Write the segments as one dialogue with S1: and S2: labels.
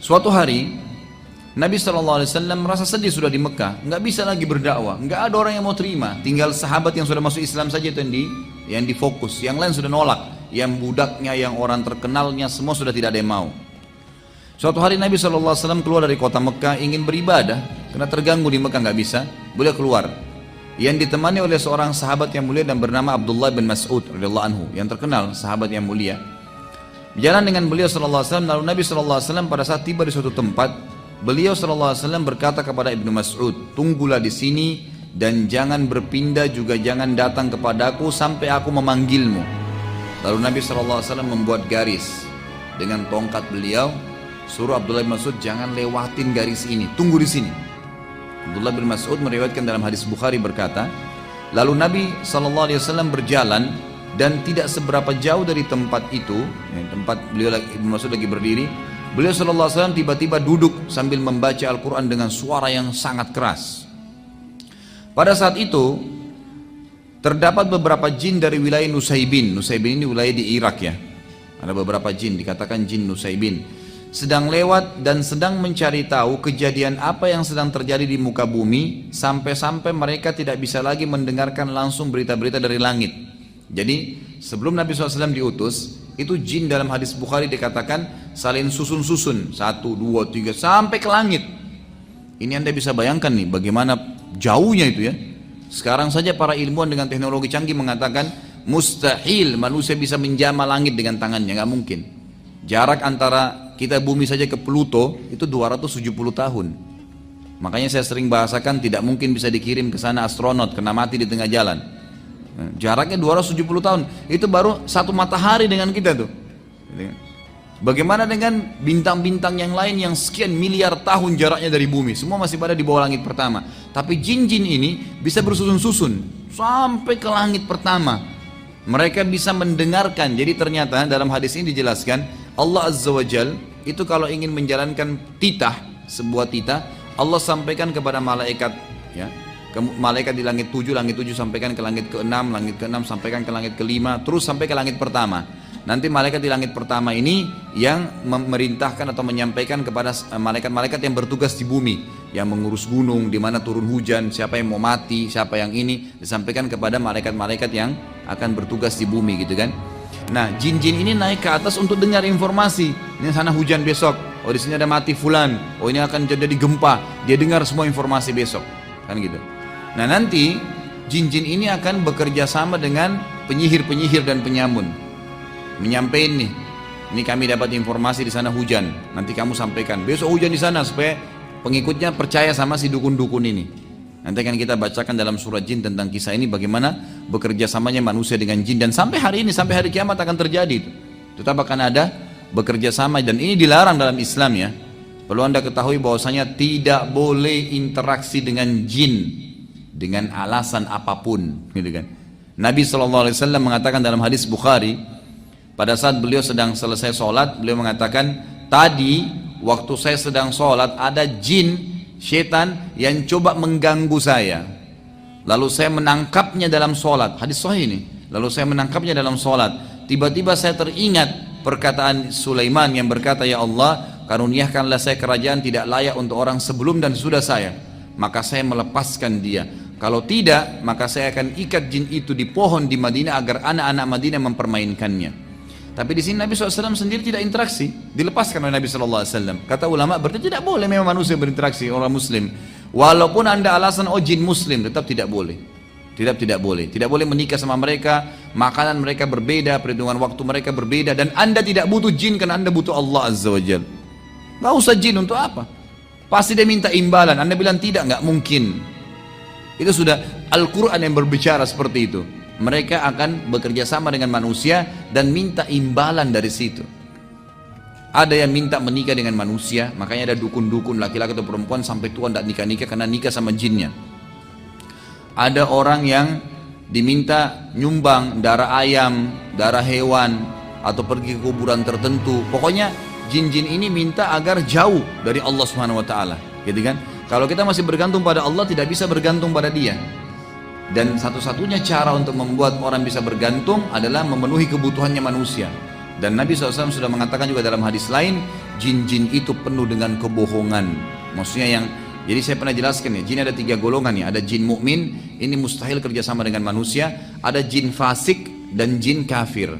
S1: Suatu hari Nabi SAW merasa sedih sudah di Mekah, nggak bisa lagi berdakwah, nggak ada orang yang mau terima, tinggal sahabat yang sudah masuk Islam saja itu yang difokus, yang lain sudah nolak, yang budaknya, yang orang terkenalnya semua sudah tidak ada yang mau. Suatu hari Nabi SAW keluar dari kota Mekah ingin beribadah, karena terganggu di Mekah nggak bisa, boleh keluar. Yang ditemani oleh seorang sahabat yang mulia dan bernama Abdullah bin Mas'ud radhiyallahu anhu, yang terkenal sahabat yang mulia. Berjalan dengan beliau SAW, lalu Nabi SAW pada saat tiba di suatu tempat, beliau SAW berkata kepada Ibnu Mas'ud, tunggulah di sini dan jangan berpindah juga jangan datang kepadaku sampai aku memanggilmu. Lalu Nabi SAW membuat garis dengan tongkat beliau, suruh Abdullah bin Mas'ud jangan lewatin garis ini, tunggu di sini. Abdullah bin Mas'ud meriwayatkan dalam hadis Bukhari berkata, lalu Nabi SAW berjalan dan tidak seberapa jauh dari tempat itu, tempat beliau Ibnu Mas'ud lagi berdiri, beliau SAW tiba-tiba duduk sambil membaca Al-Quran dengan suara yang sangat keras. Pada saat itu terdapat beberapa jin dari wilayah Nusaybin. Nusaybin ini wilayah di Irak ya. Ada beberapa jin, dikatakan jin Nusaybin, sedang lewat dan sedang mencari tahu kejadian apa yang sedang terjadi di muka bumi, sampai-sampai mereka tidak bisa lagi mendengarkan langsung berita-berita dari langit. Jadi sebelum Nabi SAW diutus, itu jin dalam hadis Bukhari dikatakan saling susun-susun, 1, 2, 3 sampai ke langit. Ini Anda bisa bayangkan nih bagaimana jauhnya itu ya. Sekarang saja para ilmuwan dengan teknologi canggih mengatakan mustahil manusia bisa menjamah langit dengan tangannya, nggak mungkin. Jarak antara kita bumi saja ke Pluto itu 270 tahun. Makanya saya sering bahasakan tidak mungkin bisa dikirim ke sana astronot kena mati di tengah jalan. Jaraknya 270 tahun, itu baru satu matahari dengan kita tuh. Bagaimana dengan bintang-bintang yang lain yang sekian miliar tahun jaraknya dari bumi, semua masih pada di bawah langit pertama. Tapi jin-jin ini bisa bersusun-susun sampai ke langit pertama. Mereka bisa mendengarkan. Jadi ternyata dalam hadis ini dijelaskan Allah Azza wa Jal itu kalau ingin menjalankan titah, sebuah titah, Allah sampaikan kepada malaikat ya. Malaikat di langit 7 sampaikan ke langit ke-6, langit ke-6 sampaikan ke langit ke-5, terus sampai ke langit pertama. Nanti malaikat di langit pertama ini yang memerintahkan atau menyampaikan kepada malaikat-malaikat yang bertugas di bumi, yang mengurus gunung, di mana turun hujan, siapa yang mau mati, siapa yang ini, disampaikan kepada malaikat-malaikat yang akan bertugas di bumi gitu kan. Nah, jin-jin ini naik ke atas untuk dengar informasi. Ini sana hujan besok, oh di sini ada mati fulan, oh ini akan terjadi gempa. Dia dengar semua informasi besok, kan gitu. Nah nanti jin-jin ini akan bekerja sama dengan penyihir-penyihir dan penyamun, menyampaikan nih, ini kami dapat informasi di sana hujan, nanti kamu sampaikan besok hujan di sana supaya pengikutnya percaya sama si dukun-dukun ini. Nanti akan kita bacakan dalam surat jin tentang kisah ini bagaimana bekerja samanya manusia dengan jin, dan sampai hari ini, sampai hari kiamat akan terjadi itu. Tetap akan ada bekerja sama, dan ini dilarang dalam Islam ya. Perlu Anda ketahui bahwasanya tidak boleh interaksi dengan jin dengan alasan apapun gitu kan. Nabi SAW mengatakan dalam hadis Bukhari, pada saat beliau sedang selesai sholat, beliau mengatakan, tadi waktu saya sedang sholat ada jin, setan yang coba mengganggu saya, lalu saya menangkapnya dalam sholat. Hadis sahih ini. Lalu saya menangkapnya dalam sholat, tiba-tiba saya teringat perkataan Sulaiman yang berkata, ya Allah, karuniakanlah saya kerajaan tidak layak untuk orang sebelum dan sudah saya, maka saya melepaskan dia. Kalau tidak, maka saya akan ikat jin itu di pohon di Madinah agar anak-anak Madinah mempermainkannya. Tapi di sini Nabi SAW sendiri tidak interaksi, dilepaskan oleh Nabi SAW. Kata ulama, berarti tidak boleh memang manusia berinteraksi orang Muslim. Walaupun Anda alasan oh jin Muslim, tetap tidak boleh. Tidak boleh. Tidak boleh menikah sama mereka, makanan mereka berbeda, perhitungan waktu mereka berbeda, dan Anda tidak butuh jin karena Anda butuh Allah Azza wa Jal. Gak usah jin untuk apa? Pasti dia minta imbalan. Anda bilang tidak, nggak mungkin. Itu sudah Al-Quran yang berbicara seperti itu. Mereka akan bekerja sama dengan manusia dan minta imbalan dari situ. Ada yang minta menikah dengan manusia, makanya ada dukun-dukun laki-laki atau perempuan sampai tua tidak nikah-nikah karena nikah sama jinnya. Ada orang yang diminta nyumbang darah ayam, darah hewan, atau pergi ke kuburan tertentu. Pokoknya jin-jin ini minta agar jauh dari Allah Subhanahu wa taala, gitu kan? Kalau kita masih bergantung pada Allah, tidak bisa bergantung pada dia. Dan satu-satunya cara untuk membuat orang bisa bergantung adalah memenuhi kebutuhannya manusia. Dan Nabi SAW sudah mengatakan juga dalam hadis lain, jin-jin itu penuh dengan kebohongan. Maksudnya jadi saya pernah jelaskan ya, jin ada 3 golongan ya. Ada jin mukmin, ini mustahil kerjasama dengan manusia. Ada jin fasik dan jin kafir.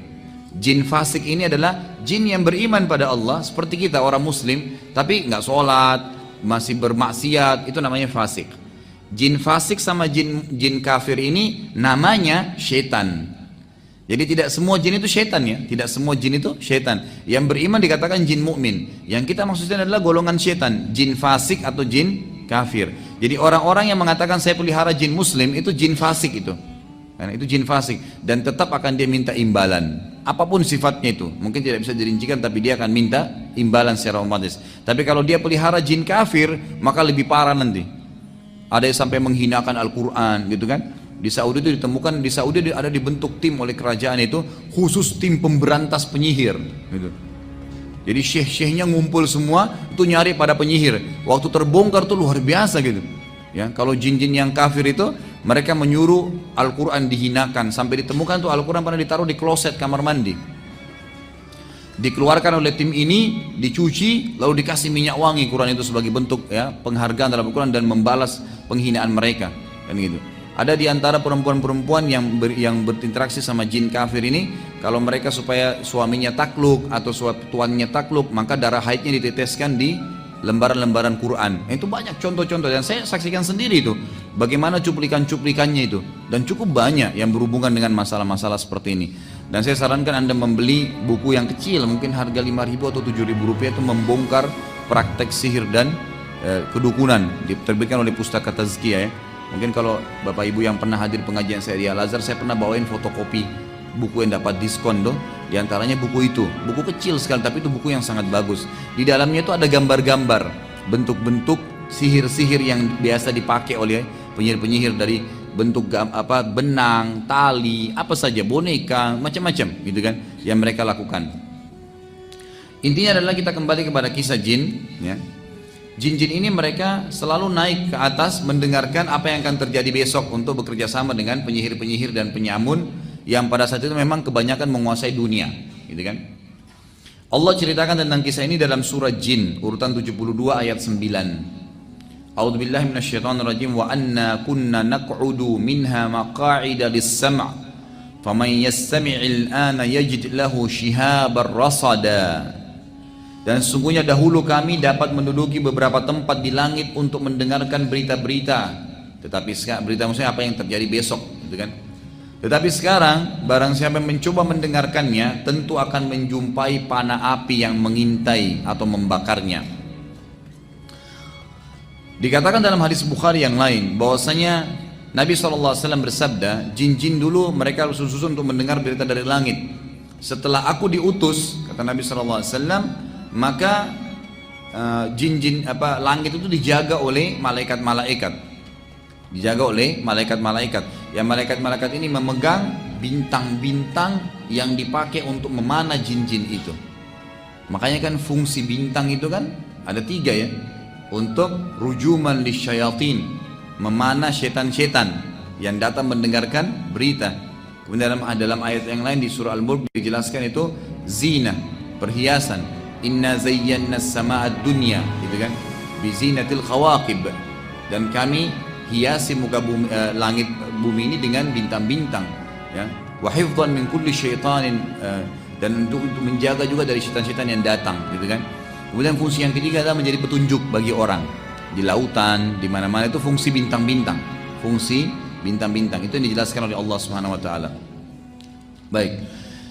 S1: Jin fasik ini adalah jin yang beriman pada Allah seperti kita orang muslim, tapi nggak sholat, masih bermaksiat, itu namanya fasik. Jin fasik sama jin kafir ini namanya syaitan. Jadi tidak semua jin itu syaitan ya, tidak semua jin itu syaitan. Yang beriman dikatakan jin mukmin. Yang kita maksudnya adalah golongan syaitan, jin fasik atau jin kafir. Jadi orang-orang yang mengatakan saya pelihara jin muslim itu jin fasik itu. Karena itu jin fasik dan tetap akan dia minta imbalan. Apapun sifatnya itu, mungkin tidak bisa dirincikan tapi dia akan minta imbalan secara otomatis. Tapi kalau dia pelihara jin kafir, maka lebih parah nanti. Ada yang sampai menghinakan Al-Quran gitu kan. Di Saudi itu ditemukan, di Saudi ada dibentuk tim oleh kerajaan itu khusus tim pemberantas penyihir gitu. Jadi syekh-syekhnya ngumpul semua itu nyari pada penyihir. Waktu terbongkar tuh luar biasa gitu. Ya, kalau jin-jin yang kafir itu mereka menyuruh Al-Quran dihinakan sampai ditemukan tuh Al-Quran pernah ditaruh di kloset kamar mandi. Dikeluarkan oleh tim ini, dicuci, lalu dikasih minyak wangi Quran itu sebagai bentuk ya penghargaan terhadap Al-Quran dan membalas penghinaan mereka kan gitu. Ada di antara perempuan-perempuan yang berinteraksi sama jin kafir ini, kalau mereka supaya suaminya takluk atau tuannya takluk, maka darah haidnya diteteskan di lembaran-lembaran Quran. Itu banyak contoh-contoh dan saya saksikan sendiri itu. Bagaimana cuplikan-cuplikannya itu. Dan cukup banyak yang berhubungan dengan masalah-masalah seperti ini. Dan saya sarankan Anda membeli buku yang kecil, mungkin harga 5.000 atau 7.000 rupiah itu membongkar praktek sihir dan kedukunan. Diterbitkan oleh Pustaka Tazkiyah ya. Mungkin kalau Bapak Ibu yang pernah hadir pengajian saya di Al-Azhar, saya pernah bawain fotokopi buku yang dapat diskon tuh. Di antaranya buku itu, buku kecil sekali tapi itu buku yang sangat bagus. Di dalamnya itu ada gambar-gambar, bentuk-bentuk sihir-sihir yang biasa dipakai oleh penyihir-penyihir dari bentuk benang, tali, apa saja, boneka, macam-macam gitu kan yang mereka lakukan. Intinya adalah kita kembali kepada kisah jin ya. Jin-jin ini mereka selalu naik ke atas mendengarkan apa yang akan terjadi besok untuk bekerja sama dengan penyihir-penyihir dan penyamun yang pada saat itu memang kebanyakan menguasai dunia, gitu kan? Allah ceritakan tentang kisah ini dalam surah Jin urutan 72 ayat 9. A'udzubillahi minasyaitonirrajim wa anna kunna naq'udu minha maq'ida lis-sam' faman yastami'il ana yajid lahu shihabar rasada. Dan sesungguhnya dahulu kami dapat menduduki beberapa tempat di langit untuk mendengarkan berita-berita. Tetapi berita maksudnya apa yang terjadi besok, gitu kan? Tetapi sekarang barang siapa yang mencoba mendengarkannya tentu akan menjumpai panah api yang mengintai atau membakarnya. Dikatakan dalam hadis Bukhari yang lain bahwasanya Nabi SAW bersabda, jin-jin dulu mereka susun untuk mendengar berita dari langit. Setelah aku diutus, kata Nabi SAW, maka jin-jin langit itu dijaga oleh malaikat-malaikat, dijaga oleh malaikat-malaikat. Yang malaikat-malaikat ini memegang bintang-bintang yang dipakai untuk memanah jin-jin itu. Makanya kan fungsi bintang itu kan ada 3 ya, untuk rujuman lisyayatin, memanah setan-setan yang datang mendengarkan berita. Kemudian dalam ayat yang lain di surah Al-Mulk dijelaskan itu zina, perhiasan. Inna zayyana as-samaa'a ad-dunya, gitu kan? Bi zinatil khawaqib. Dan kami hiasi muka bumi, langit bumi ini dengan bintang-bintang, ya. Wa hifdhan min kulli syaitanin, dan untuk menjaga juga dari syaitan-syaitan yang datang, gitu kan? Kemudian fungsi yang ketiga adalah menjadi petunjuk bagi orang di lautan, di mana-mana itu fungsi bintang-bintang. Fungsi bintang-bintang itu yang dijelaskan oleh Allah Subhanahu wa taala. Baik.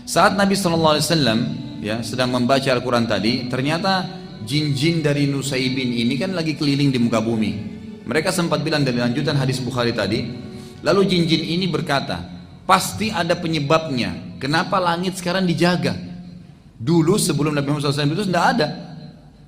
S1: Saat Nabi sallallahu alaihi wasallam ya sedang membaca Al-Quran tadi, ternyata jin-jin dari Nusaybin ini kan lagi keliling di muka bumi. Mereka sempat bilang dari lanjutan hadis Bukhari tadi, lalu jin-jin ini berkata, pasti ada penyebabnya, kenapa langit sekarang dijaga? Dulu sebelum Nabi Muhammad SAW itu tidak ada.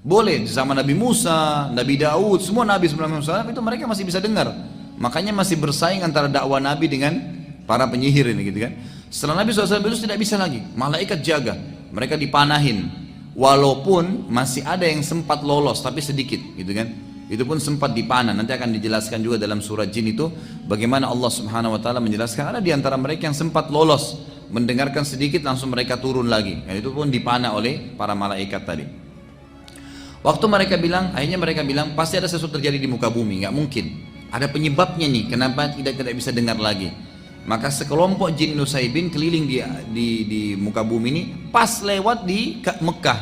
S1: Boleh sama Nabi Musa, Nabi Daud, semua Nabi sebelum Muhammad SAW itu mereka masih bisa dengar. Makanya masih bersaing antara dakwah Nabi dengan para penyihir ini, gitu kan. Setelah Nabi SAW itu tidak bisa lagi, malaikat jaga, mereka dipanahin. Walaupun masih ada yang sempat lolos, tapi sedikit, gitu kan. Itu pun sempat dipanah. Nanti akan dijelaskan juga dalam surah Jin itu bagaimana Allah Subhanahu Wa Taala menjelaskan ada di antara mereka yang sempat lolos mendengarkan sedikit langsung mereka turun lagi. Dan itu pun dipanah oleh para malaikat tadi. Waktu mereka bilang, akhirnya mereka bilang pasti ada sesuatu terjadi di muka bumi, nggak mungkin. Ada penyebabnya nih, kenapa tidak bisa dengar lagi. Maka sekelompok jin Nusaybin keliling di muka bumi ini, pas lewat di Mekah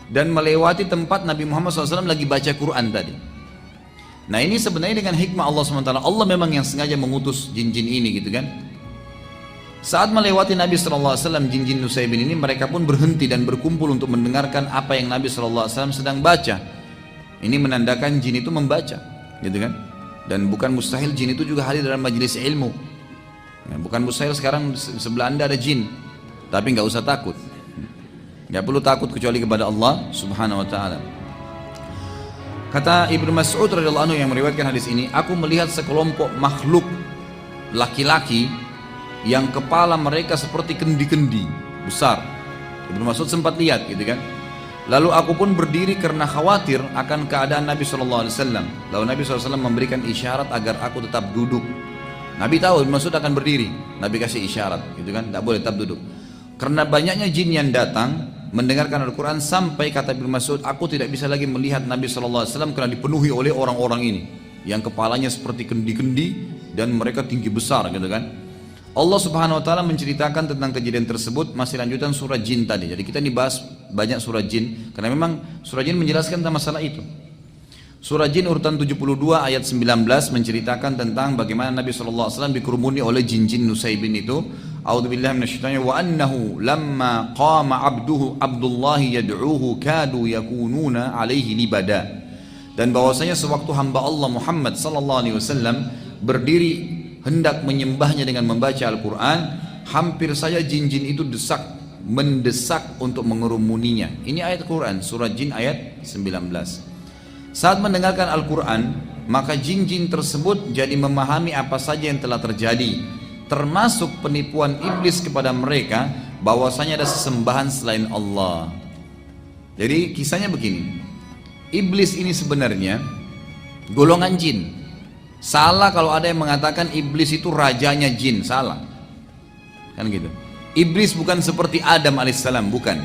S1: dan melewati tempat Nabi Muhammad SAW lagi baca Quran tadi. Nah ini sebenarnya dengan hikmah Allah SWT, Allah memang yang sengaja mengutus jin-jin ini gitu kan. Saat melewati Nabi SAW, jin-jin Nusaybin ini mereka pun berhenti dan berkumpul untuk mendengarkan apa yang Nabi SAW sedang baca. Ini menandakan jin itu membaca gitu kan. Dan bukan mustahil jin itu juga hadir dalam majelis ilmu. Ya, bukan mustahil sekarang sebelah anda ada jin, tapi nggak usah takut, nggak perlu takut kecuali kepada Allah Subhanahu Wa Taala. Kata Ibnu Mas'ud radhiyallahu anhu yang meriwayatkan hadis ini, aku melihat sekelompok makhluk laki-laki yang kepala mereka seperti kendi-kendi besar. Ibnu Mas'ud sempat lihat gitu kan. Lalu aku pun berdiri karena khawatir akan keadaan Nabi SAW. Lalu Nabi SAW memberikan isyarat agar aku tetap duduk. Nabi tahu Ibnu Mas'ud akan berdiri, Nabi kasih isyarat gitu kan, tidak boleh tetap duduk. Karena banyaknya jin yang datang mendengarkan Al-Quran, sampai kata Ibnu Mas'ud, aku tidak bisa lagi melihat Nabi SAW karena dipenuhi oleh orang-orang ini yang kepalanya seperti kendi-kendi dan mereka tinggi besar gitu kan. Allah Subhanahu Wa Taala menceritakan tentang kejadian tersebut, masih lanjutan surah jin tadi. Jadi kita dibahas banyak surah jin karena memang surah jin menjelaskan tentang masalah itu. Surah Jin urutan 72 ayat 19 menceritakan tentang bagaimana Nabi SAW dikerumuni oleh jin-jin Nusaybin itu. A'udzubillahi minasyaitonir wa annahu lamma qama Abdullahi yad'uhu kadu yakununa alaihi libada. Dan bahwasanya sewaktu hamba Allah Muhammad SAW berdiri hendak menyembahnya dengan membaca Al-Quran, hampir saja jin-jin itu mendesak untuk mengerumuninya. Ini ayat Quran, surah Jin ayat 19. Saat mendengarkan Al-Quran, maka jin-jin tersebut jadi memahami apa saja yang telah terjadi, termasuk penipuan iblis kepada mereka bahwasanya ada sesembahan selain Allah. Jadi kisahnya begini, iblis ini sebenarnya golongan jin. Salah kalau ada yang mengatakan iblis itu rajanya jin, salah kan gitu. Iblis bukan seperti Adam alaihissalam, bukan.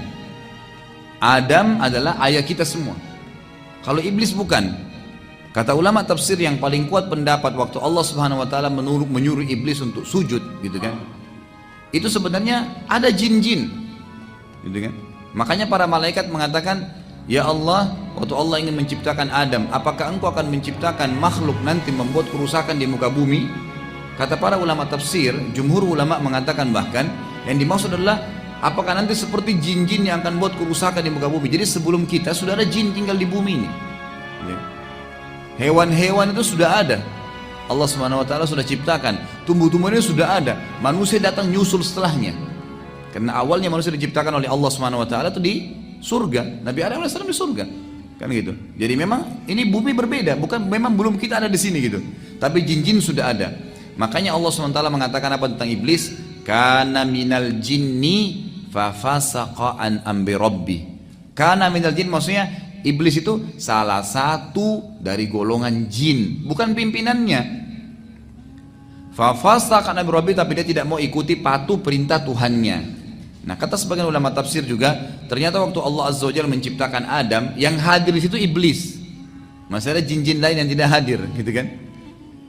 S1: Adam adalah ayah kita semua. Kalau iblis bukan. Kata ulama tafsir yang paling kuat pendapat waktu Allah Subhanahu Wa Taala menyuruh iblis untuk sujud gitu kan, itu sebenarnya ada jin-jin gitu kan. Makanya para malaikat mengatakan, ya Allah, waktu Allah ingin menciptakan Adam, apakah engkau akan menciptakan makhluk nanti membuat kerusakan di muka bumi? Kata para ulama tafsir, jumhur ulama mengatakan bahkan yang dimaksud adalah apakah nanti seperti jin-jin yang akan buat kerusakan di muka bumi. Jadi sebelum kita sudah ada jin tinggal di bumi ini. Hewan-hewan itu sudah ada, Allah Subhanahu Wa Taala sudah ciptakan. Tumbuh-tumbuhannya sudah ada, manusia datang nyusul setelahnya. Karena awalnya manusia diciptakan oleh Allah Subhanahu Wa Taala itu di surga. Nabi Adam AS di surga, kan gitu. Jadi memang ini bumi berbeda, bukan memang belum kita ada di sini gitu. Tapi jin-jin sudah ada. Makanya Allah Subhanahu Wa Taala mengatakan apa tentang iblis? Kana minal jinni fafasaqa an amri rabbi. Kana minal jin maksudnya iblis itu salah satu dari golongan jin, bukan pimpinannya. Fafasaqa an amri rabbi, tapi dia tidak mau ikuti patuh perintah Tuhannya. Nah, kata sebagian ulama tafsir juga, ternyata waktu Allah Azza wa Jalla menciptakan Adam, yang hadir di situ iblis. Masih ada jin-jin lain yang tidak hadir, gitu kan?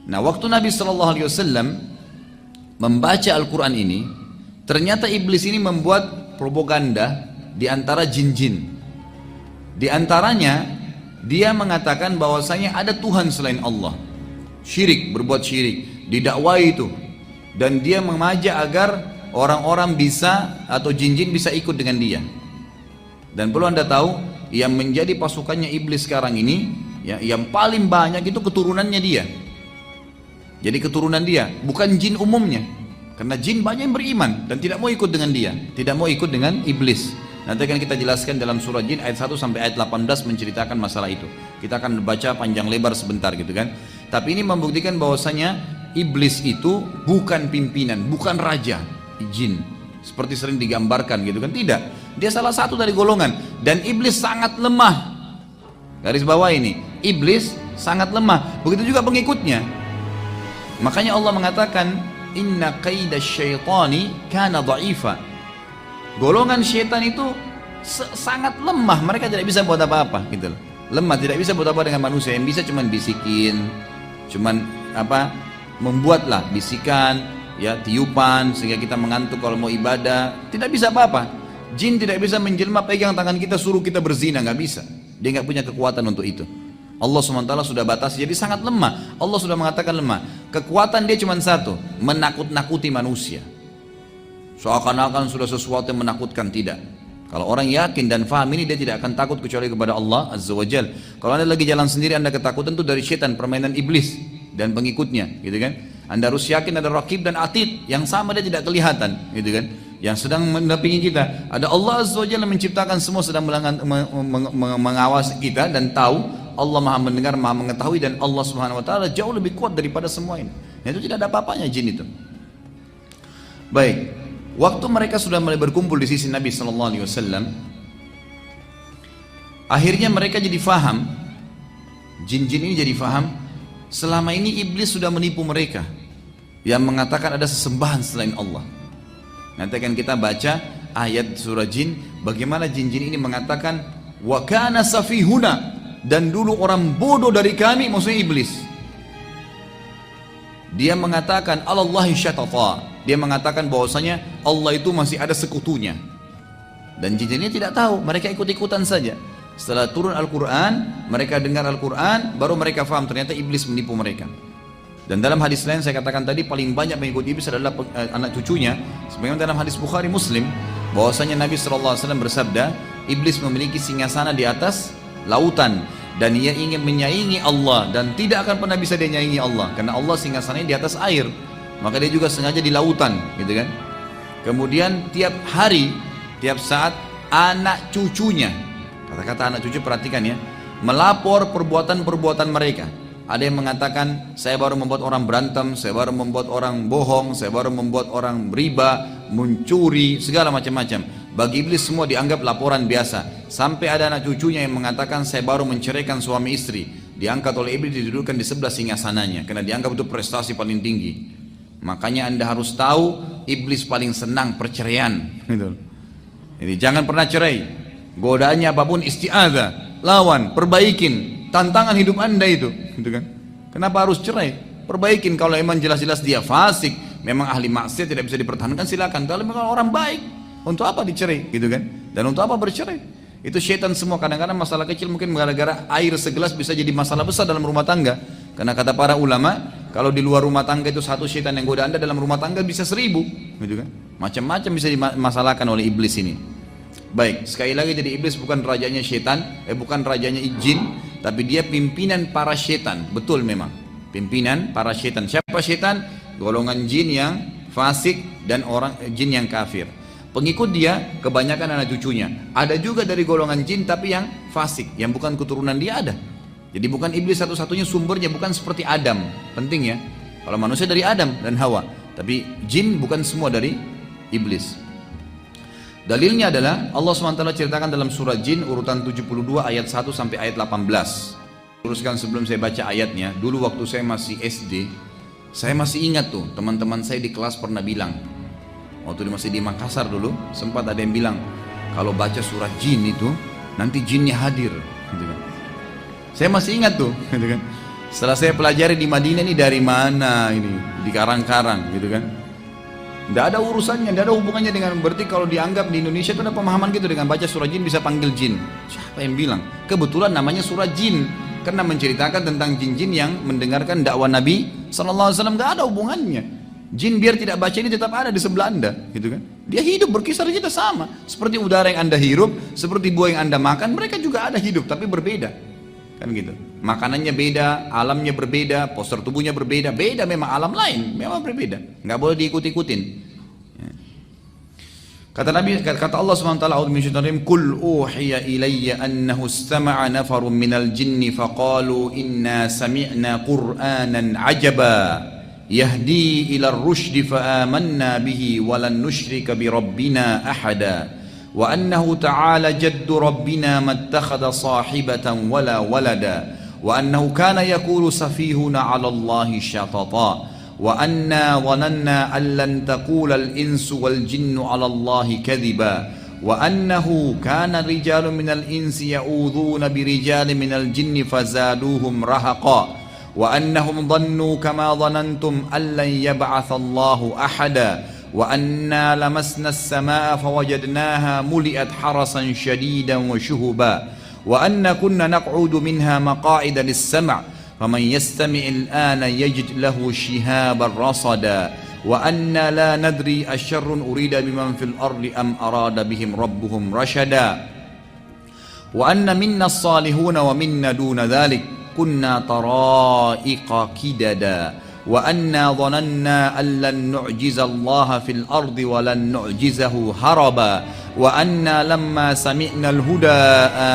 S1: Nah, waktu Nabi SAW membaca Al-Quran ini, ternyata iblis ini membuat propaganda di antara jin-jin. Di antaranya, dia mengatakan bahwasanya ada Tuhan selain Allah. Syirik, berbuat syirik, didakwai itu. Dan dia mengajak agar orang-orang bisa atau jin-jin bisa ikut dengan dia. Dan perlu anda tahu, yang menjadi pasukannya iblis sekarang ini, ya, yang paling banyak itu keturunannya dia. Jadi keturunan dia, bukan jin umumnya. Karena jin banyak yang beriman dan tidak mau ikut dengan dia, tidak mau ikut dengan iblis. Nanti akan kita jelaskan dalam surah Jin ayat 1 sampai ayat 18 menceritakan masalah itu. Kita akan baca panjang lebar sebentar gitu kan. Tapi ini membuktikan bahwasanya iblis itu bukan pimpinan, bukan raja jin seperti sering digambarkan gitu kan. Tidak, dia salah satu dari golongan. Dan iblis sangat lemah. Garis bawah ini, iblis sangat lemah. Begitu juga pengikutnya. Makanya Allah mengatakan inna qaida syaitani kana dha'ifa. Golongan syaitan itu sangat lemah, mereka tidak bisa buat apa-apa gitu loh. Lemah, tidak bisa buat apa dengan manusia. Yang bisa cuman bisikin, cuman apa, membuatlah bisikan, ya tiupan sehingga kita mengantuk kalau mau ibadah. Tidak bisa apa-apa. Jin tidak bisa menjelma pegang tangan kita suruh kita berzina, nggak bisa. Dia nggak punya kekuatan untuk itu. Allah SWT sudah batasi, jadi sangat lemah. Allah sudah mengatakan lemah. Kekuatan dia cuma satu, menakut-nakuti manusia. Seakan-akan sudah sesuatu yang menakutkan, tidak. Kalau orang yakin dan faham ini, dia tidak akan takut kecuali kepada Allah Azza wa Jal. Kalau anda lagi jalan sendiri, anda ketakutan itu dari syaitan, permainan iblis dan pengikutnya, gitu kan? Anda harus yakin ada Raqib dan Atid yang sama, dia tidak kelihatan, gitu kan? Yang sedang mendampingi kita. Ada Allah Azza wa Jalla menciptakan semua, sedang mengawasi kita dan tahu. Allah Maha mendengar, Maha mengetahui, dan Allah Subhanahu wa taala jauh lebih kuat daripada semua ini. Itu tidak ada apa-apanya jin itu. Baik, waktu mereka sudah mulai berkumpul di sisi Nabi sallallahu alaihi wasallam, akhirnya mereka jadi faham, jin-jin ini jadi faham, selama ini iblis sudah menipu mereka yang mengatakan ada sesembahan selain Allah. Nanti akan kita baca ayat surah jin, bagaimana jin-jin ini mengatakan wa kana safihuna, dan dulu orang bodoh dari kami, maksudnya iblis. Dia mengatakan Allahi syatata, dia mengatakan bahwasanya Allah itu masih ada sekutunya. Dan jin ini tidak tahu, mereka ikut-ikutan saja. Setelah turun Al-Quran, mereka dengar Al-Quran, baru mereka faham ternyata iblis menipu mereka. Dan dalam hadis lain saya katakan tadi, paling banyak mengikuti iblis adalah anak cucunya. Sebagaimana dalam hadis Bukhari Muslim, bahwasanya Nabi SAW bersabda, iblis memiliki singgasana di atas lautan, dan ia ingin menyaingi Allah, dan tidak akan pernah bisa dia nyaingi Allah, karena Allah singgasananya di atas air, maka dia juga sengaja di lautan, gitu kan. Kemudian tiap hari, tiap saat anak cucunya, kata-kata anak cucu perhatikan ya, melapor perbuatan-perbuatan mereka. Ada yang mengatakan saya baru membuat orang berantem, saya baru membuat orang bohong, saya baru membuat orang riba, mencuri, segala macam-macam. Bagi iblis semua dianggap laporan biasa. Sampai ada anak cucunya yang mengatakan saya baru menceraikan suami istri. Diangkat oleh iblis, didudukkan di sebelah singgasananya, karena dianggap itu prestasi paling tinggi. Makanya anda harus tahu, iblis paling senang perceraian. Jadi jangan pernah cerai. Godaannya apapun, isti'adzah, lawan, perbaikin. Tantangan hidup anda itu, gitu kan? Kenapa harus cerai? Perbaikin. Kalau emang jelas-jelas dia fasik, memang ahli maksiat, tidak bisa dipertahankan, silakan. Kalau memang orang baik, untuk apa dicerai, gitu kan? Dan untuk apa bercerai? Itu syaitan semua. Kadang-kadang masalah kecil mungkin gara-gara air segelas bisa jadi masalah besar dalam rumah tangga. Karena kata para ulama, kalau di luar rumah tangga itu satu syaitan yang goda anda, dalam rumah tangga bisa 1000, gitu kan? Macam-macam bisa dimasalahkan oleh iblis ini. Baik, sekali lagi, jadi iblis bukan rajanya syaitan, bukan rajanya jin, tapi dia pimpinan para syaitan. Betul memang, pimpinan para syaitan. Siapa syaitan? Golongan jin yang fasik dan orang jin yang kafir. Pengikut dia kebanyakan anak cucunya. Ada juga dari golongan jin tapi yang fasik, yang bukan keturunan dia ada. Jadi bukan iblis satu-satunya sumbernya, bukan seperti Adam. Penting ya, kalau manusia dari Adam dan Hawa, tapi jin bukan semua dari iblis. Dalilnya adalah Allah SWT ceritakan dalam surah Jin urutan 72 ayat 1 sampai ayat 18. Teruskan sebelum saya baca ayatnya, dulu waktu saya masih SD, saya masih ingat tuh teman-teman saya di kelas pernah bilang, waktu masih di Makassar dulu, sempat ada yang bilang kalau baca surah Jin itu nanti jinnya hadir, gitu kan. Saya masih ingat tuh, gitu kan. Setelah saya pelajari di Madinah ini dari mana ini, di Karang-Karang, gitu kan. Tidak ada urusannya, tidak ada hubungannya dengan, berarti kalau dianggap di Indonesia itu ada pemahaman gitu, dengan baca surah jin bisa panggil jin. Siapa yang bilang? Kebetulan namanya surah jin, karena menceritakan tentang jin-jin yang mendengarkan dakwah Nabi SAW. Tidak ada hubungannya. Jin biar tidak baca ini tetap ada di sebelah anda, gitu kan? Dia hidup berkisar kita sama, seperti udara yang anda hirup, seperti buah yang anda makan, mereka juga ada hidup tapi berbeda, kan gitu. Makanannya beda, alamnya berbeda, postur tubuhnya berbeda, beda memang, alam lain memang berbeda, nggak boleh diikut-ikutin. Kata Nabi, kata Allah SWT, Qul uhiya ilayya annahu istama'a nafarun minal jinni faqalu inna sami'na qur'anan ajaba yahdi ila ar-rushdi fa'amanna bihi walan nushrika bi rabbina ahada wa annahu ta'ala jaddu rabbina mattakhadha sahibatan wala walada wa annahu kana yaqulu safihuna 'ala Allahi syatata وأنا ظننا أن لن تقول الإنس والجن على الله كذبا وأنه كان رجال من الإنس يؤذون برجال من الجن فزادوهم رهقا وأنهم ظنوا كما ظننتم أن لن يبعث الله أحدا وأنا لمسنا السماء فوجدناها ملئت حرسا شديدا وشهبا وأنا كنا نقعد منها مقاعد للسمع فمن يستمع الآن يجد له شهابا رصدا وأنا لا ندري أشر أريد بمن في الأرض أم أراد بهم ربهم رشدا وأن منا الصالحون ومنا دون ذلك كنا طرائق كددا وأنا ظننا أن لن نعجز الله في الأرض ولن نعجزه هربا وأنا لما سمعنا الهدى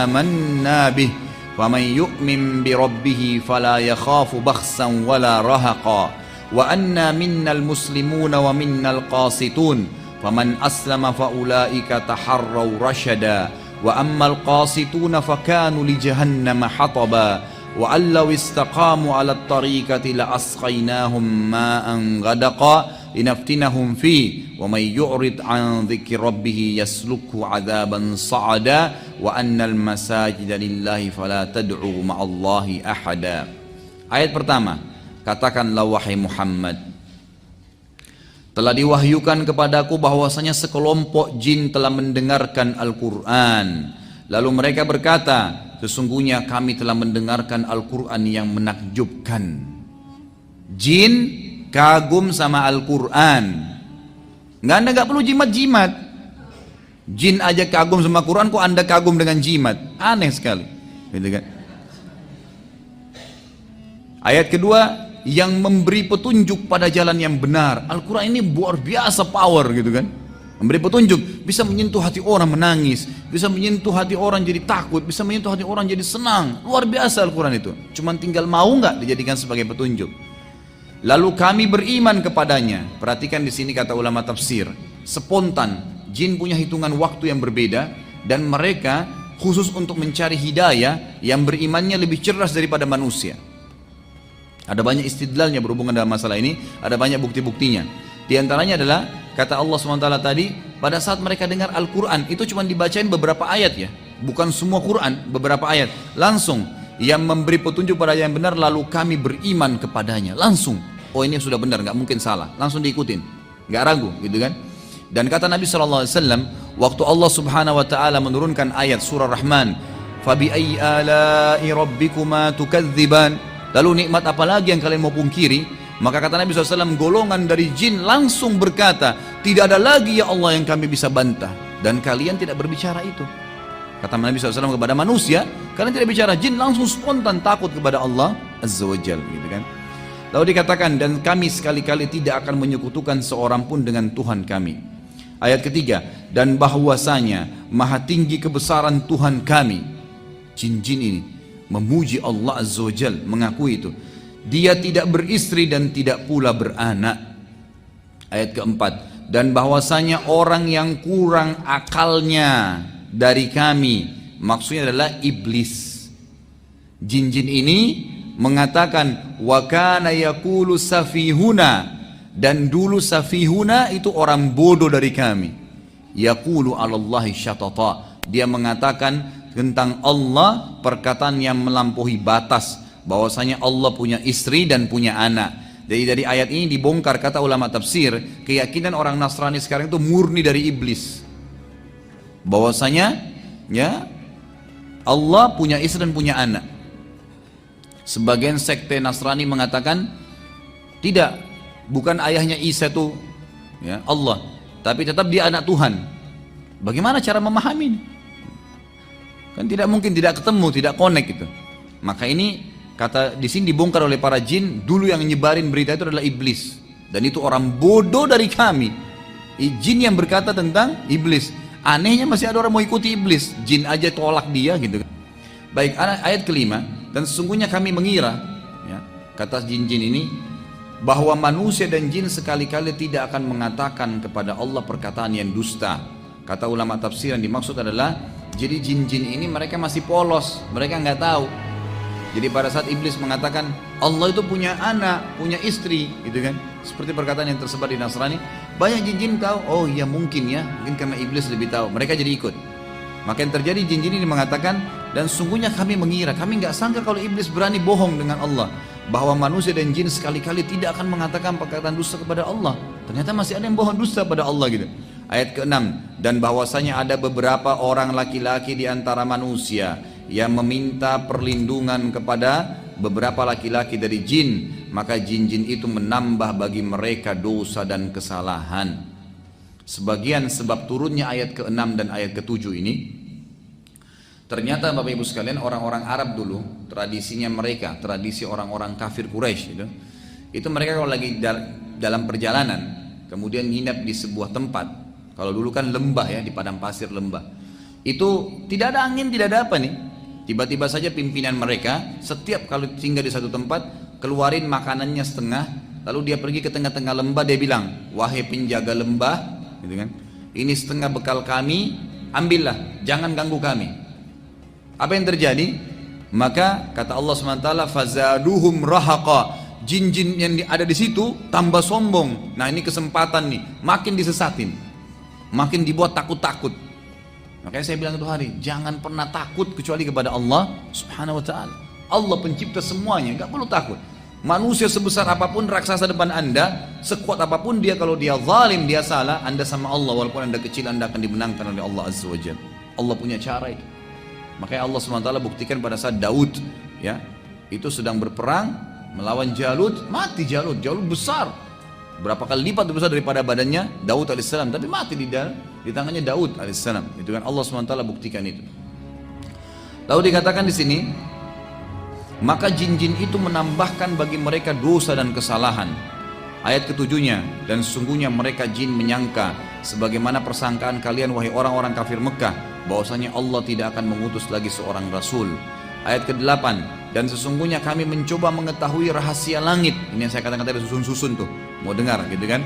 S1: آمنا به فمن يؤمن بربه فلا يخاف بخسا ولا رهقا وأنا منا المسلمون ومنا القاسطون فمن أسلم فأولئك تحروا رشدا وأما القاسطون فكانوا لجهنم حطبا وأن لو استقاموا على الطريقة لأسقيناهم ماء غدقا لنفتنهم فيه ومن يعرض عن ذكر ربه يسلكه عذابا صعدا وأن المساجد لله فلا تدعوا مع الله أحدا. Ayat pertama, katakanlah wahai Muhammad, telah diwahyukan kepadaku bahwasanya sekelompok jin telah mendengarkan Al-Quran. Lalu mereka berkata, sesungguhnya kami telah mendengarkan Al-Quran yang menakjubkan. Jin kagum sama Al-Quran. Anda nggak perlu jimat-jimat. Jin aja kagum sama Quran, kok Anda kagum dengan jimat? Aneh sekali, gitu kan? Ayat kedua, yang memberi petunjuk pada jalan yang benar. Al-Quran ini luar biasa power, gitu kan? Memberi petunjuk, bisa menyentuh hati orang menangis, bisa menyentuh hati orang jadi takut, bisa menyentuh hati orang jadi senang. Luar biasa Al-Quran itu. Cuman tinggal mau nggak dijadikan sebagai petunjuk. Lalu kami beriman kepadanya. Perhatikan di sini kata ulama tafsir, spontan. Jin punya hitungan waktu yang berbeda, dan mereka khusus untuk mencari hidayah yang berimannya lebih cerdas daripada manusia. Ada banyak istidlalnya berhubungan dengan masalah ini, ada banyak bukti-buktinya. Di antaranya adalah kata Allah SWT tadi, pada saat mereka dengar Al-Quran, itu cuma dibacain beberapa ayat ya, bukan semua Quran, beberapa ayat. Langsung, yang memberi petunjuk pada yang benar, lalu kami beriman kepadanya. Langsung, oh ini sudah benar, nggak mungkin salah. Langsung diikutin, nggak ragu, gitu kan? Dan kata Nabi SAW, waktu Allah Subhanahu Wa Taala menurunkan ayat surah Rahman, "Fabi'ayyi ala'i rabbikuma tukadziban?" Lalu nikmat apa lagi yang kalian mau pungkiri? Maka kata Nabi SAW, golongan dari jin langsung berkata, tidak ada lagi ya Allah yang kami bisa bantah. Dan kalian tidak berbicara itu. Kata Nabi SAW kepada manusia, kalian tidak bicara. Jin langsung spontan takut kepada Allah Azza wa Jal, gitu kan. Lalu dikatakan, dan kami sekali-kali tidak akan menyekutukan seorang pun dengan Tuhan kami. Ayat ketiga, dan bahwasanya maha tinggi kebesaran Tuhan kami. Jin-jin ini memuji Allah Azza wa Jal, mengakui itu. Dia tidak beristri dan tidak pula beranak. Ayat keempat, dan bahwasanya orang yang kurang akalnya dari kami, maksudnya adalah iblis. Jin-jin ini mengatakan, wa kana yaqulu safihuna, dan dulu safihuna itu orang bodoh dari kami. Yaqulu 'alallahi syatata, dia mengatakan tentang Allah perkataan yang melampaui batas, bahwasanya Allah punya istri dan punya anak. Jadi dari ayat ini dibongkar, kata ulama tafsir, keyakinan orang Nasrani sekarang itu murni dari iblis. Bahwasanya ya Allah punya istri dan punya anak. Sebagian sekte Nasrani mengatakan tidak, bukan ayahnya Isa itu ya Allah, tapi tetap dia anak Tuhan. Bagaimana cara memahami ini? Kan tidak mungkin, tidak ketemu, tidak connect gitu. Maka ini kata di sini dibongkar oleh para jin, dulu yang nyebarin berita itu adalah iblis, dan itu orang bodoh dari kami. Jin yang berkata tentang iblis. Anehnya masih ada orang mau ikuti iblis, jin aja tolak dia gitu. Baik, ayat kelima, dan sesungguhnya kami mengira ya, kata jin-jin ini, bahwa manusia dan jin sekali-kali tidak akan mengatakan kepada Allah perkataan yang dusta. Kata ulama tafsir yang dimaksud adalah, jadi jin-jin ini mereka masih polos, mereka nggak tahu. Jadi pada saat iblis mengatakan, Allah itu punya anak, punya istri, gitu kan? Seperti perkataan yang tersebar di Nasrani. Banyak jin-jin tahu, oh ya mungkin karena iblis lebih tahu. Mereka jadi ikut. Maka yang terjadi jin-jin ini mengatakan, dan sungguhnya kami mengira, kami nggak sangka kalau iblis berani bohong dengan Allah, bahwa manusia dan jin sekali-kali tidak akan mengatakan perkataan dusta kepada Allah. Ternyata masih ada yang bohong dusta pada Allah gitu. Ayat ke-6, dan bahwasanya ada beberapa orang laki-laki di antara manusia yang meminta perlindungan kepada beberapa laki-laki dari jin, maka jin-jin itu menambah bagi mereka dosa dan kesalahan. Sebagian sebab turunnya ayat ke-6 dan ayat ke-7 ini, ternyata Bapak Ibu sekalian, orang-orang Arab dulu, tradisinya mereka, tradisi orang-orang kafir Quraisy itu mereka kalau lagi dalam perjalanan, kemudian nginap di sebuah tempat, kalau dulu kan lembah ya, di padang pasir lembah, itu tidak ada angin, tidak ada apa nih, tiba-tiba saja pimpinan mereka setiap kalau singgah di satu tempat keluarin makanannya setengah, lalu dia pergi ke tengah-tengah lembah, dia bilang, wahai penjaga lembah, gitu kan, ini setengah bekal kami, ambillah, jangan ganggu kami. Apa yang terjadi? Maka kata Allah SWT, fazaduhum rahaqa, jin-jin yang ada di situ tambah sombong. Nah ini kesempatan nih, makin disesatin, makin dibuat takut-takut. Makanya saya bilang itu hari, jangan pernah takut kecuali kepada Allah Subhanahu wa ta'ala. Allah pencipta semuanya, gak perlu takut. Manusia sebesar apapun, raksasa depan anda, sekuat apapun dia, kalau dia zalim, dia salah, anda sama Allah, walaupun anda kecil, anda akan dimenangkan oleh Allah Azza wa Jalla. Allah punya cara itu. Makanya Allah SWT buktikan pada saat Daud ya, itu sedang berperang melawan Jalut, mati Jalut besar, berapa kali lipat lebih besar daripada badannya Daud alaihissalam, tapi mati di tangannya Daud alaihissalam. Itu kan Allah SWT buktikan itu. Lalu dikatakan di sini, maka jin-jin itu menambahkan bagi mereka dosa dan kesalahan. Ayat ketujuhnya, dan sesungguhnya mereka jin menyangka sebagaimana persangkaan kalian wahai orang-orang kafir Mekah, bahwasanya Allah tidak akan mengutus lagi seorang rasul. Ayat ke-8, dan sesungguhnya kami mencoba mengetahui rahasia langit. Ini yang saya katakan tadi, susun-susun tuh, mau dengar gitu kan.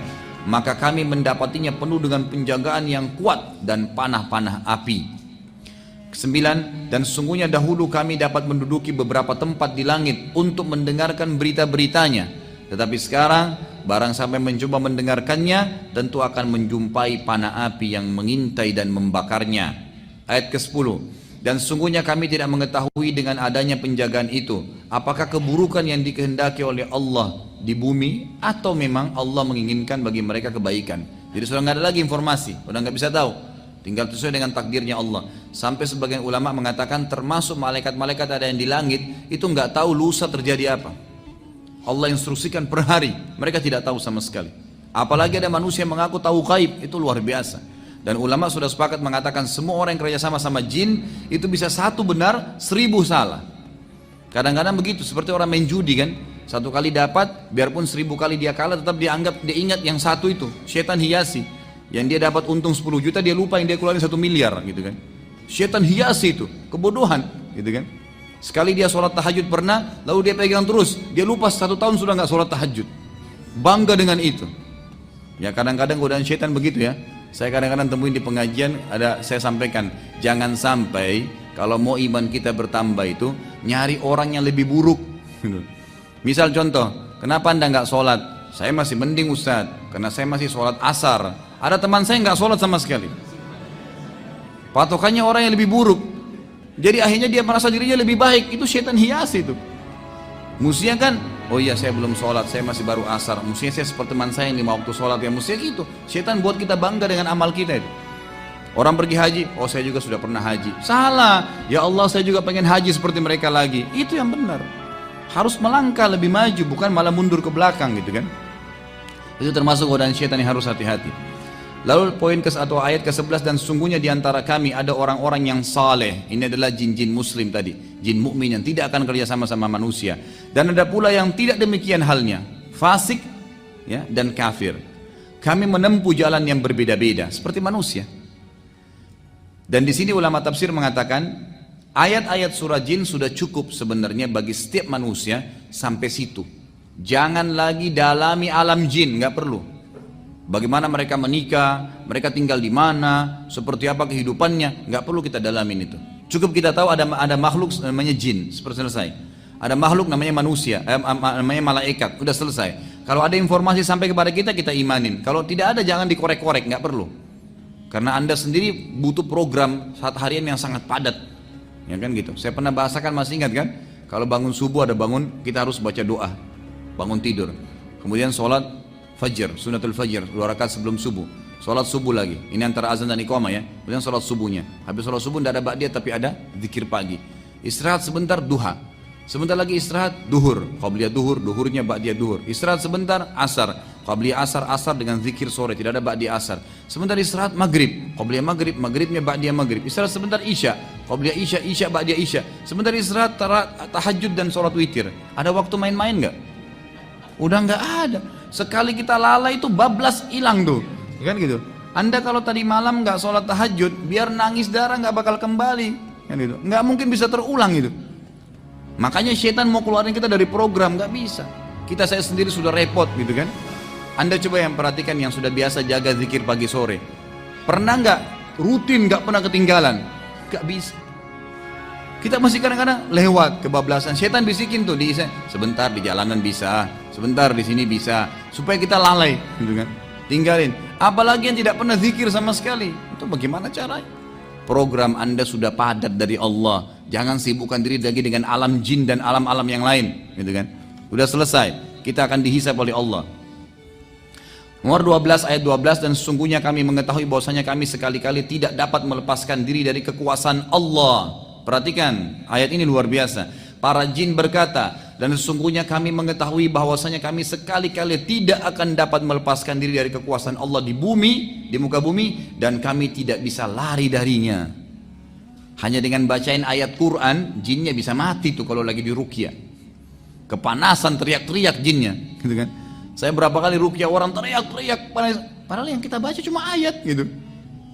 S1: Maka kami mendapatinya penuh dengan penjagaan yang kuat dan panah-panah api. 9, dan sesungguhnya dahulu kami dapat menduduki beberapa tempat di langit untuk mendengarkan berita-beritanya. Tetapi sekarang barang sampai mencoba mendengarkannya, tentu akan menjumpai panah api yang mengintai dan membakarnya. Ayat ke-10, dan sesungguhnya kami tidak mengetahui dengan adanya penjagaan itu, apakah keburukan yang dikehendaki oleh Allah di bumi, atau memang Allah menginginkan bagi mereka kebaikan. Jadi sudah nggak ada lagi informasi, sudah nggak bisa tahu, tinggal sesuai dengan takdirnya Allah. Sampai sebagian ulama mengatakan termasuk malaikat-malaikat ada yang di langit itu nggak tahu lusa terjadi apa. Allah instruksikan per hari, mereka tidak tahu sama sekali. Apalagi ada manusia yang mengaku tahu gaib, itu luar biasa. Dan ulama sudah sepakat mengatakan semua orang yang kerja sama jin itu bisa satu benar, 1000 salah. Kadang-kadang begitu, seperti orang main judi kan, satu kali dapat, biarpun 1000 kali dia kalah, tetap dia ingat yang satu itu. Syaitan hiasi, yang dia dapat untung 10 juta, dia lupa yang dia keluarin 1 miliar gitu kan. Syaitan hiasi itu, kebodohan gitu kan. Sekali dia sholat tahajud pernah, lalu dia pegang terus, dia lupa 1 tahun sudah nggak sholat tahajud, bangga dengan itu. Ya kadang-kadang godaan syaitan begitu ya. Saya kadang-kadang temuin di pengajian, saya sampaikan, jangan sampai kalau mau iman kita bertambah itu nyari orang yang lebih buruk. Misal contoh, kenapa anda nggak sholat? Saya masih mending Ustaz, karena saya masih sholat asar. Ada teman saya nggak sholat sama sekali. Patokannya orang yang lebih buruk. Jadi akhirnya dia merasa dirinya lebih baik. Itu syaitan hiasi itu. Mestinya kan, oh iya saya belum sholat, saya masih baru asar. Mestinya saya seperti teman saya yang 5 waktu sholat. Ya mestinya gitu. Syaitan buat kita bangga dengan amal kita itu. Orang pergi haji, oh saya juga sudah pernah haji. Salah, ya Allah saya juga pengen haji seperti mereka lagi. Itu yang benar. Harus melangkah lebih maju, bukan malah mundur ke belakang gitu kan. Itu termasuk godaan syaitan yang harus hati-hati. Lalu poin atau ayat ke-11, dan sesungguhnya diantara kami ada orang-orang yang saleh. Ini adalah jin-jin muslim tadi, jin mukmin yang tidak akan kerja sama manusia. Dan ada pula yang tidak demikian halnya, fasik ya, dan kafir. Kami menempuh jalan yang berbeda-beda seperti manusia. Dan di sini ulama tafsir mengatakan ayat-ayat surah jin sudah cukup sebenarnya bagi setiap manusia sampai situ. Jangan lagi dalami alam jin, nggak perlu. Bagaimana mereka menikah, mereka tinggal di mana, seperti apa kehidupannya, nggak perlu kita dalamin itu. Cukup kita tahu ada makhluk namanya jin, seperti selesai. Ada makhluk namanya manusia, namanya malaikat, udah selesai. Kalau ada informasi sampai kepada kita, kita imanin. Kalau tidak ada, jangan dikorek-korek, nggak perlu. Karena Anda sendiri butuh program saat harian yang sangat padat. Ya kan gitu. Saya pernah bahasakan, masih ingat kan? Kalau bangun subuh ada bangun, kita harus baca doa. Bangun tidur. Kemudian sholat fajr, sunatul fajr, 2 rakaat sebelum subuh. Sholat subuh lagi. Ini antara azan dan iqamah ya. Kemudian sholat subuhnya. Habis sholat subuh tidak ada ba'diyah tapi ada zikir pagi. Istirahat sebentar, duha. Sebentar lagi istirahat, duhur. Qabliyah duhur, duhurnya ba'diyah duhur. Istirahat sebentar, asar. Qabliyah asar, asar dengan zikir sore, tidak ada ba'diyah asar. Sebentar istirahat, maghrib. Qabliyah maghrib, maghribnya ba'diyah maghrib. Istirahat sebentar, isya. Qabliyah isya, isya ba'diyah isya. Sebentar istirahat, tahajud dan sholat witir. Ada waktu main-main nggak? Udah nggak ada. Sekali kita lalai itu bablas hilang tuh. Kan gitu. Anda kalau tadi malam nggak sholat tahajud, biar nangis darah nggak bakal kembali. Kan gitu. Nggak mungkin bisa terulang gitu. Makanya syaitan mau keluarin kita dari program, nggak bisa. Saya sendiri sudah repot gitu kan. Anda coba yang perhatikan yang sudah biasa jaga zikir pagi sore. Pernah nggak rutin nggak pernah ketinggalan? Nggak bisa. Kita masih kadang-kadang lewat kebablasan. Syaitan bisikin tuh sebentar di jalanan bisa, sebentar di sini bisa, supaya kita lalai gitu kan. Tinggalin. Apalagi yang tidak pernah zikir sama sekali. Itu bagaimana caranya? Program Anda sudah padat dari Allah. Jangan sibukkan diri lagi dengan alam jin dan alam-alam yang lain, gitu kan? Udah selesai. Kita akan dihisab oleh Allah. Nomor 12 ayat 12, dan sesungguhnya kami mengetahui bahwasanya kami sekali-kali tidak dapat melepaskan diri dari kekuasaan Allah. Perhatikan, ayat ini luar biasa. Para jin berkata, dan sesungguhnya kami mengetahui bahwasanya kami sekali-kali tidak akan dapat melepaskan diri dari kekuasaan Allah di bumi, di muka bumi, dan kami tidak bisa lari darinya. Hanya dengan bacain ayat Quran, jinnya bisa mati tuh kalau lagi di ruqyah. Kepanasan teriak-teriak jinnya, gitu kan? Saya berapa kali ruqyah orang teriak-teriak, padahal yang kita baca cuma ayat gitu.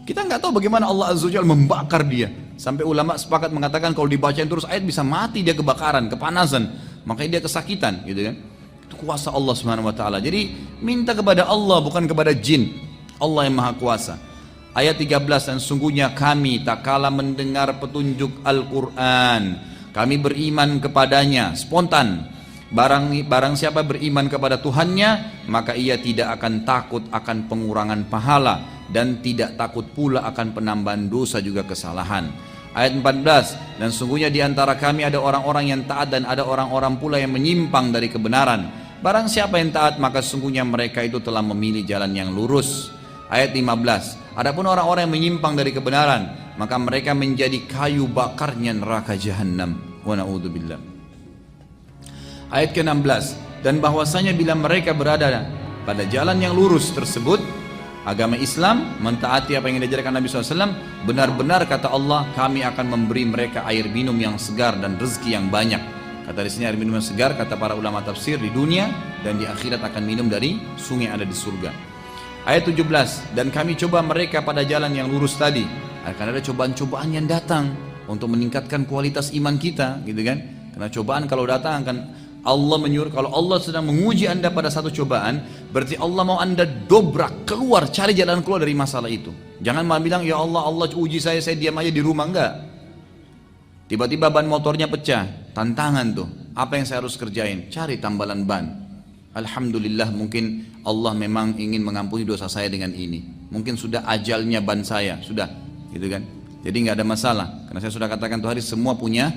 S1: Kita nggak tahu bagaimana Allah Azza wa Jalla membakar dia. Sampai ulama sepakat mengatakan kalau dibacain terus ayat bisa mati dia kebakaran, kepanasan. Makanya dia kesakitan gitu kan. Itu kuasa Allah Subhanahu wa taala. Jadi minta kepada Allah bukan kepada jin. Allah yang Maha Kuasa. Ayat 13, dan sungguhnya kami tak kala mendengar petunjuk Al-Qur'an, kami beriman kepadanya spontan. Barang siapa beriman kepada Tuhannya, maka ia tidak akan takut akan pengurangan pahala dan tidak takut pula akan penambahan dosa juga kesalahan. Ayat 14, dan sungguhnya di antara kami ada orang-orang yang taat dan ada orang-orang pula yang menyimpang dari kebenaran. Barang siapa yang taat, maka sungguhnya mereka itu telah memilih jalan yang lurus. Ayat 15, adapun orang-orang yang menyimpang dari kebenaran, maka mereka menjadi kayu bakarnya neraka jahanam. Wa na'udzubillah. Ayat ke-16, dan bahwasanya bila mereka berada pada jalan yang lurus tersebut, agama Islam, mentaati apa yang diajarkan Nabi SAW, benar-benar kata Allah, kami akan memberi mereka air minum yang segar dan rezeki yang banyak. Kata di sini air minum yang segar, kata para ulama tafsir, di dunia dan di akhirat akan minum dari sungai yang ada di surga. Ayat 17, dan kami coba mereka pada jalan yang lurus tadi. Akan ada cobaan-cobaan yang datang untuk meningkatkan kualitas iman kita, gitu kan? Karena cobaan kalau datang akan Allah menyuruh, kalau Allah sedang menguji Anda pada satu cobaan, berarti Allah mau Anda dobrak, keluar, cari jalan keluar dari masalah itu. Jangan malah bilang, ya Allah, Allah uji saya diam aja di rumah. Enggak. Tiba-tiba ban motornya pecah, tantangan tuh. Apa yang saya harus kerjain? Cari tambalan ban. Alhamdulillah, mungkin Allah memang ingin mengampuni dosa saya dengan ini. Mungkin sudah ajalnya ban saya, sudah, gitu kan? Jadi nggak ada masalah, karena saya sudah katakan tuh hari semua punya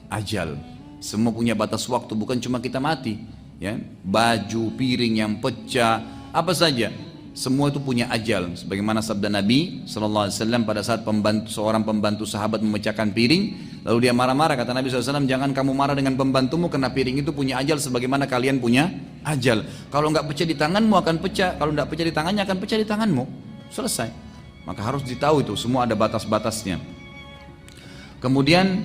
S1: ajal, semua punya batas waktu, bukan cuma kita mati, ya. Baju, piring yang pecah, apa saja, semua itu punya ajal. Sebagaimana sabda Nabi SAW pada saat seorang pembantu sahabat memecahkan piring, lalu dia marah-marah, kata Nabi SAW, jangan kamu marah dengan pembantumu karena piring itu punya ajal sebagaimana kalian punya ajal. Kalau nggak pecah di tanganmu akan pecah, kalau nggak pecah di tangannya akan pecah di tanganmu. Selesai. Maka harus ditahu itu, semua ada batas-batasnya. Kemudian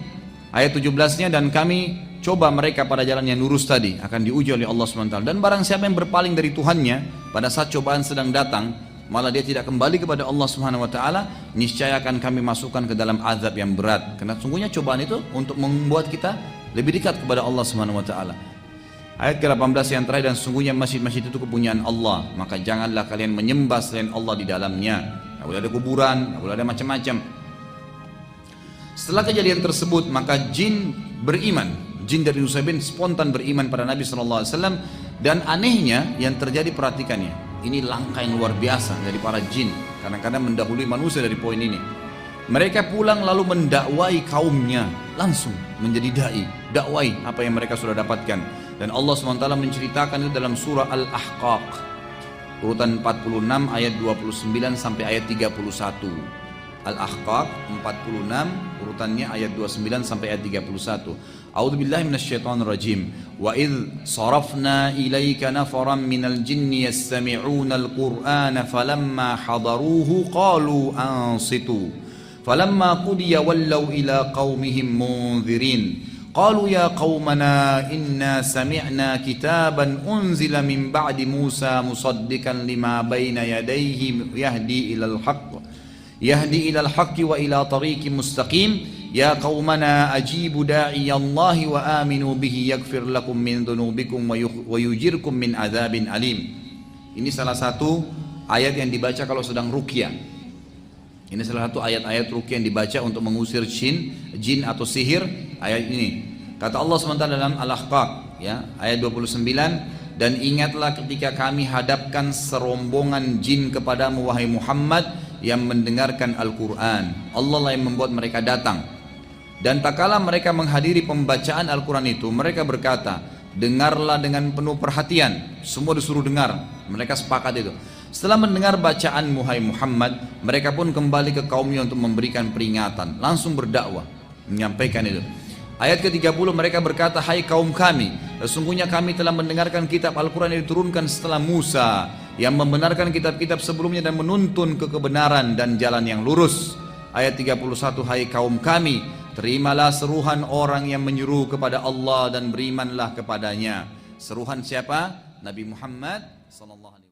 S1: ayat 17-nya, dan kami coba mereka pada jalan yang lurus tadi, akan diuji oleh Allah SWT. Dan barang siapa yang berpaling dari Tuhannya pada saat cobaan sedang datang, malah dia tidak kembali kepada Allah SWT, niscaya akan kami masukkan ke dalam azab yang berat. Karena sungguhnya cobaan itu untuk membuat kita lebih dekat kepada Allah SWT. Ayat ke-18 yang terakhir, dan sesungguhnya masjid-masjid itu kepunyaan Allah, maka janganlah kalian menyembah selain Allah di dalamnya. Tidak boleh ada kuburan, tidak boleh ada macam-macam. Setelah kejadian tersebut, maka jin beriman. Jin dari Nusaybin spontan beriman pada Nabi SAW. Dan anehnya yang terjadi, perhatikannya, ini langkah yang luar biasa dari para jin, kadang-kadang mendahului manusia dari poin ini. Mereka pulang lalu mendakwai kaumnya, langsung menjadi dai, dakwai apa yang mereka sudah dapatkan. Dan Allah SWT menceritakan itu dalam surah Al-Ahqaq urutan 46 ayat 29 sampai ayat 31. Al-Ahqaq 46 urutannya ayat 29 sampai ayat 31. A'udzubillahi minasyaitonir rajim. Wa idz sarafna ilaika nafaran minal jinni yastami'una al-Qur'ana falamma hadaruhu qalu ansitu. Falamma qudiya wallaw ila qaumihim munzirin. Qalu ya qaumana inna sami'na kitaban unzila min ba'di Musa musaddiqan lima baina yadayhi yahdi ilal haqq wa ila tariqin mustaqim. Ya qaumana ajibu da'iya Allah wa aminu bihi yaghfir lakum min dhunubikum wa yujirkum min adzabin alim. Ini salah satu ayat yang dibaca kalau sedang ruqyah. Ini salah satu ayat-ayat ruqyah yang dibaca untuk mengusir jin atau sihir. Ayat ini kata Allah SWT dalam Al-Ahqaq ya, ayat 29, dan ingatlah ketika kami hadapkan serombongan jin kepadamu wahai Muhammad yang mendengarkan Al-Quran. Allah lah yang membuat mereka datang. Dan tak kala mereka menghadiri pembacaan Al-Quran itu, mereka berkata, dengarlah dengan penuh perhatian. Semua disuruh dengar, mereka sepakat itu. Setelah mendengar bacaan hai Muhammad, mereka pun kembali ke kaumnya untuk memberikan peringatan, langsung berdakwah, menyampaikan itu. Ayat ke-30 mereka berkata, hai kaum kami, sesungguhnya kami telah mendengarkan kitab Al-Quran yang diturunkan setelah Musa, yang membenarkan kitab-kitab sebelumnya dan menuntun ke kebenaran dan jalan yang lurus. Ayat 31, hai kaum kami, terimalah seruhan orang yang menyeru kepada Allah dan berimanlah kepadanya. Seruhan siapa? Nabi Muhammad sallallahu alaihi wasallam.